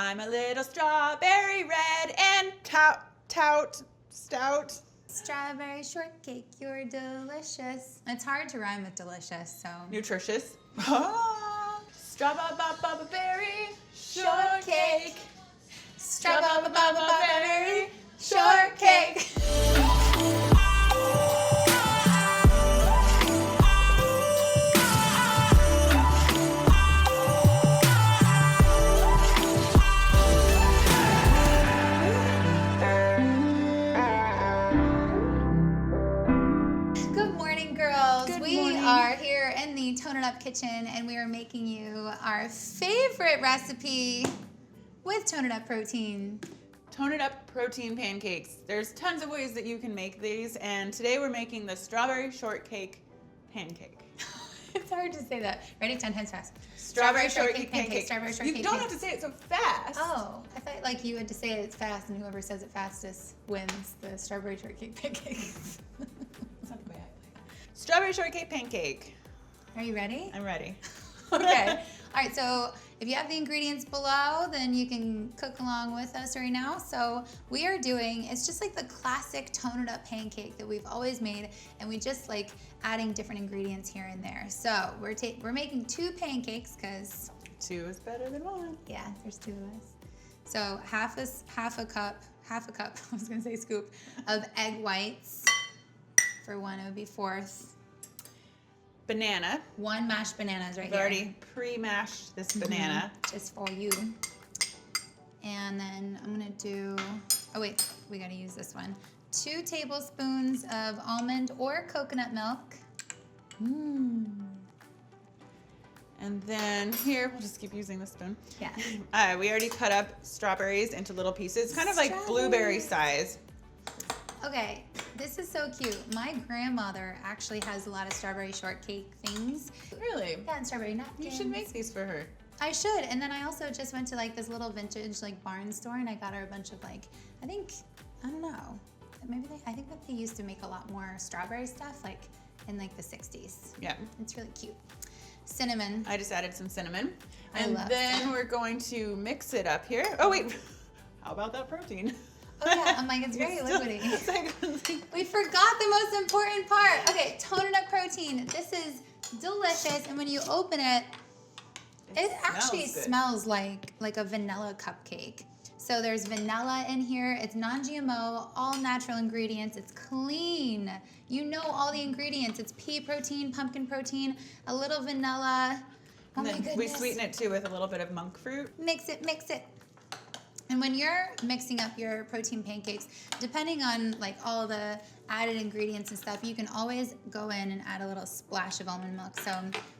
I'm a little strawberry red and stout. Strawberry shortcake, you're delicious. It's hard to rhyme with delicious, so. Nutritious. Strawberry shortcake. Strawberry shortcake. Tone It Up Kitchen, and we are making you our favorite recipe with Tone It Up protein. Tone It Up protein pancakes. There's tons of ways that you can make these, and today we're making the strawberry shortcake pancake. It's hard to say that. Ready? 10 times fast. Strawberry shortcake pancake. Strawberry shortcake You don't have to say it so fast. Oh, I thought like you had to say it fast, and whoever says it fastest wins the strawberry shortcake pancake. That's not the way I play. Strawberry shortcake pancake. Are you ready? I'm ready. Okay. All right, so if you have the ingredients below, then you can cook along with us right now. So we are doing, it's just like the classic Tone It Up pancake that we've always made, and we just like adding different ingredients here and there. So we're making 2 pancakes because 2 is better than 1. Yeah, there's 2 of us. So half a cup, I was gonna say scoop, of egg whites. For 1, it would be 1/4. Banana. 1 mashed banana is right I've here. already pre-mashed this banana. Just for you. And then I'm gonna do, oh wait, we gotta use this one. 2 tablespoons of almond or coconut milk. And then here, we'll just keep using the spoon. Yeah. We already cut up strawberries into little pieces, kind of like blueberry size. Okay, this is so cute. My grandmother actually has a lot of strawberry shortcake things. Really? Yeah, and strawberry napkins. You should make these for her. I should. And then I also just went to like this little vintage like barn store, and I got her a bunch of like, I don't know. I think that they used to make a lot more strawberry stuff like in like the 60s. Yeah. It's really cute. Cinnamon. I just added some cinnamon. I love cinnamon. We're going to mix it up here. Oh wait, how about that protein? Oh yeah, I'm like, it's very liquidy. We forgot the most important part. Okay, Tone It Up protein. This is delicious, and when you open it, it actually smells like a vanilla cupcake. So there's vanilla in here. It's non-GMO, all natural ingredients. It's clean. You know all the ingredients. It's pea protein, pumpkin protein, a little vanilla. Oh my goodness. We sweeten it too with a little bit of monk fruit. Mix it, mix it. And when you're mixing up your protein pancakes, depending on like all the added ingredients and stuff, you can always go in and add a little splash of almond milk. So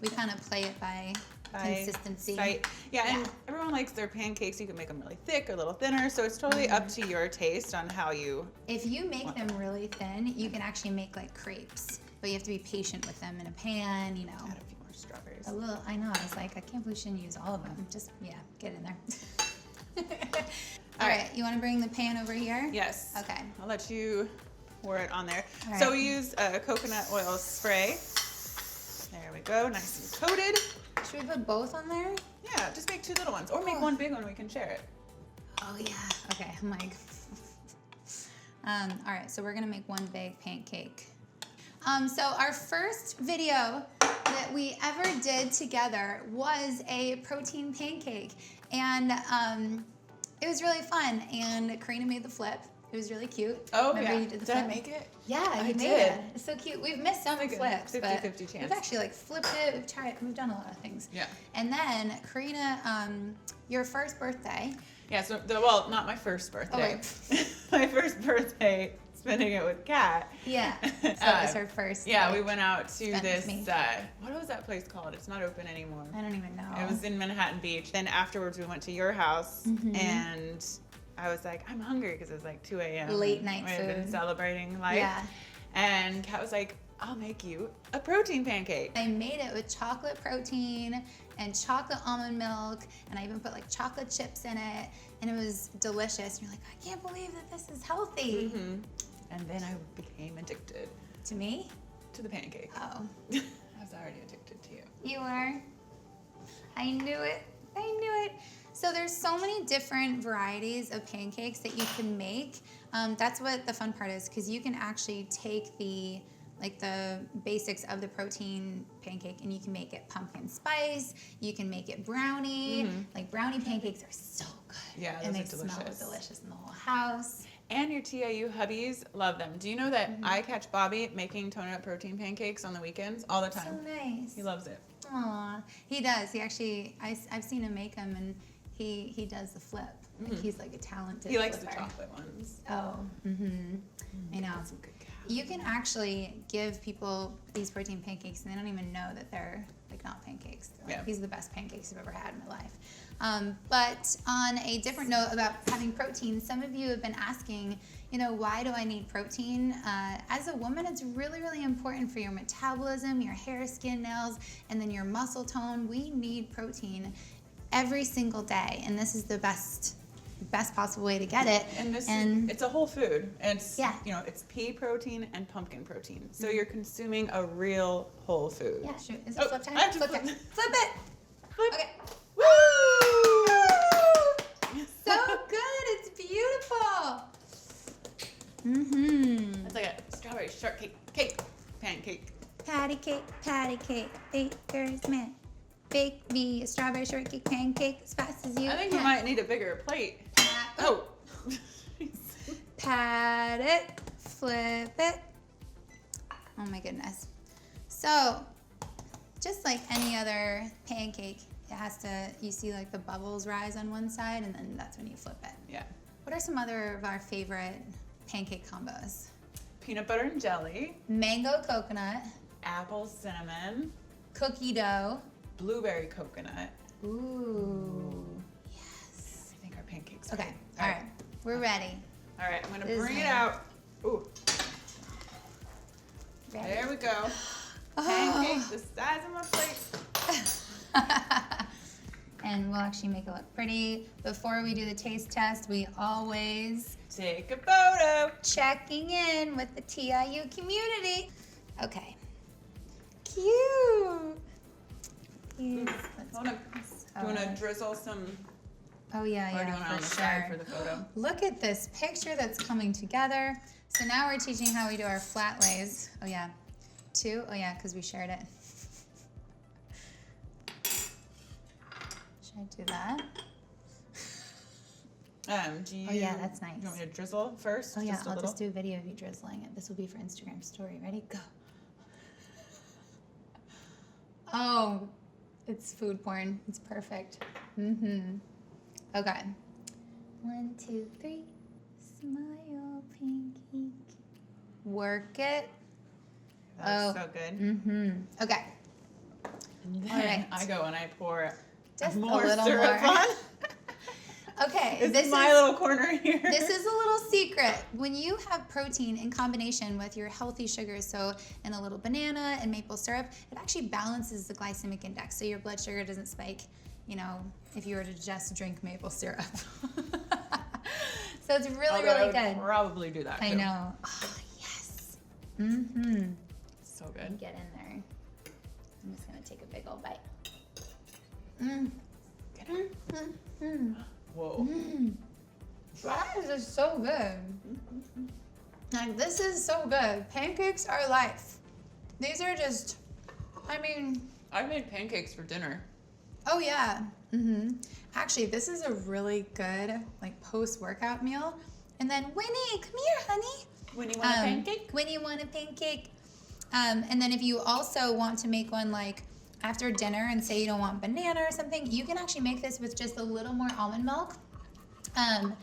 we kind of play it by consistency. Yeah, and everyone likes their pancakes. You can make them really thick or a little thinner. So it's totally up to your taste on how you. If you make them really thin, you can actually make like crepes, but you have to be patient with them in a pan, you know. Add a few more strawberries. A little, I know, I was like, I can't believe we shouldn't use all of them. Just, yeah, get in there. All right, you want to bring the pan over here? Yes. Okay. I'll let you pour it on there. All So right. we use a coconut oil spray. There we go, nice and coated. Should we put both on there? Yeah, just make 2 little ones, or make 1 big one. We can share it. Oh yeah. Okay, I'm like. All right, so we're gonna make 1 big pancake. So our first video that we ever did together was a protein pancake, and it was really fun. And Karina made the flip. It was really cute. Oh, Remember yeah. you did the Did flip? I make it? Yeah, you made did. it. It's so cute. We've missed some Like a flips, 50-50 but chance. we've actually like flipped it. We've done a lot of things. Yeah. And then Karina, your first birthday. Yeah, so, well, not my first birthday. Oh, My first birthday, spending it with Kat. Yeah, so it was her first. Yeah, like, we went out to spent this, with me. what was that place called? It's not open anymore. I don't even know. It was in Manhattan Beach. Then afterwards we went to your house, and I was like, I'm hungry because it was like 2 a.m. Late night We had been food. celebrating life. Yeah. And Kat was like, I'll make you a protein pancake. I made it with chocolate protein and chocolate almond milk, and I even put like chocolate chips in it, and it was delicious. And you're like, I can't believe that this is healthy. And then I became addicted To me? to the pancake. Oh. I was already addicted to you. You were. I knew it. I knew it. So there's so many different varieties of pancakes that you can make. That's what the fun part is, because you can actually take the basics of the protein pancake and you can make it pumpkin spice, you can make it brownie. Like brownie pancakes are so good. Yeah, and they those are delicious. smell delicious in the whole house. And your TIU hubbies love them. Do you know that I catch Bobby making toned protein pancakes on the weekends all the time? So nice. He loves it. Aw, he does. He actually, I've seen him make them, and he does the flip. Like he's like a talented He likes flipper. the chocolate ones. Oh, I know. Some good calories. You can actually give people these protein pancakes, and they don't even know that they're like not pancakes. They're like, these are the best pancakes I've ever had in my life. But on a different note about having protein, some of you have been asking, why do I need protein? As a woman, it's really, really important for your metabolism, your hair, skin, nails, and then your muscle tone. We need protein every single day, and this is the best possible way to get it. And it's a whole food. And it's it's pea protein and pumpkin protein. So you're consuming a real whole food. Yeah, shoot. Is it flip time? Flip it. Flip it. Flip. Okay. Woo! So good. It's beautiful. It's like a strawberry shortcake pancake. Patty cake, baker's man. Bake me a strawberry shortcake pancake as fast as you I think can. you might need a bigger plate. Pat it, flip it. Oh my goodness. So, just like any other pancake, it has to, you see like the bubbles rise on one side, and then that's when you flip it. Yeah. What are some other of our favorite pancake combos? Peanut butter and jelly. Mango coconut. Apple cinnamon. Cookie dough. Blueberry coconut. Ooh. Yes. I think our pancakes are Okay. ready. All right. We're ready. All right. I'm going to This bring it is- out. Ooh. Ready. There we go. Pancake the size of my plate. And we'll actually make it look pretty. Before we do the taste test, we always Take a photo. checking in with the TIU community. Okay. Cute. Cute. Do you want to drizzle some? Oh yeah, Or do you want it on the for side sure. for the photo? Look at this picture that's coming together. So now we're teaching how we do our flat lays. Oh yeah. 2? Oh yeah, because we shared it. Should I do that? Do Oh yeah, that's nice. You want me to drizzle first? Oh yeah, a I'll little? just do a video of you drizzling it. This will be for Instagram story. Ready? Go. Oh, it's food porn. It's perfect. Okay. 1, 2, 3. Smile, pancake. Work it. That's so good. Okay. And then All right. I go and I pour Just a more little syrup more. on. Okay. This is my little corner here. This is a little secret. When you have protein in combination with your healthy sugars, so and a little banana and maple syrup, it actually balances the glycemic index, so your blood sugar doesn't spike, if you were to just drink maple syrup. So it's really, Although I really would good. probably do that I too. know. Oh, yes. So good. Get in there. I'm just going to take a big old bite. Get it. Whoa. That is just so good. Like, this is so good. Pancakes are life. These are just, I made pancakes for dinner. Oh yeah. Actually, this is a really good post-workout meal. And then Winnie, come here, honey. When you want a pancake? Winnie want a pancake. And then if you also want to make one after dinner and say you don't want banana or something, you can actually make this with just a little more almond milk. And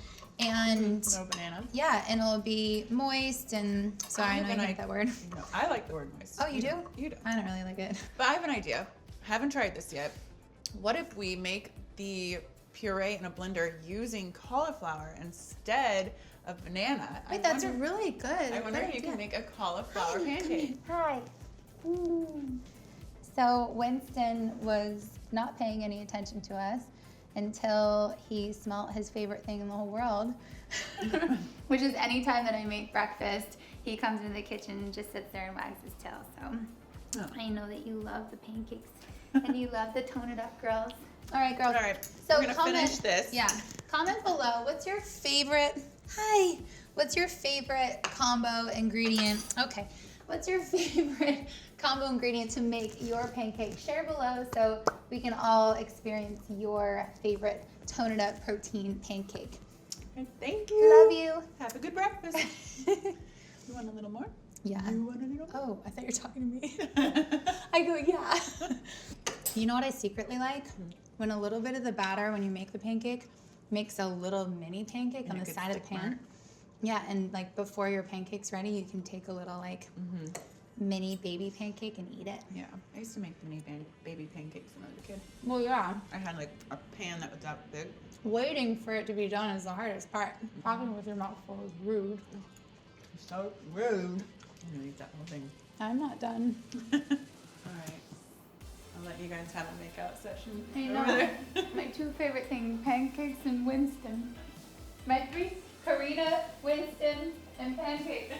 no banana. yeah, and it'll be moist and sorry, I know you hate that word. No, I like the word moist. Oh, you do? You do. I don't really like it. But I have an idea. Haven't tried this yet. What if we make the puree in a blender using cauliflower instead of banana? Wait, that's really good. I wonder if you can make a cauliflower pancake. Hi. So Winston was not paying any attention to us until he smelled his favorite thing in the whole world, which is anytime that I make breakfast, he comes into the kitchen and just sits there and wags his tail. So I know that you love the pancakes and you love the Tone It Up girls. All right, girls. All right. So we're gonna finish this. Yeah. Comment below. What's your favorite? Hi. What's your favorite combo ingredient? Okay. What's your favorite combo ingredient to make your pancake? Share below so we can all experience your favorite toned up protein pancake. Thank you. Love you. Have a good breakfast. You want a little more? Yeah. You want a little more? Oh, I thought you were talking to me. I go, yeah. You know what I secretly like? When a little bit of the batter, when you make the pancake, makes a little mini pancake on the side of the pan. Yeah, and like before your pancake's ready, you can take a little like mini baby pancake and eat it. Yeah, I used to make mini baby pancakes when I was a kid. Well, yeah. I had like a pan that was that big. Waiting for it to be done is the hardest part. Talking with your mouth full is rude. So rude. I'm gonna eat that whole thing. I'm not done. All right. I'll let you guys have a makeout session. I know. My two favorite things, pancakes and Winston. My three, Karina, Winston, and pancakes.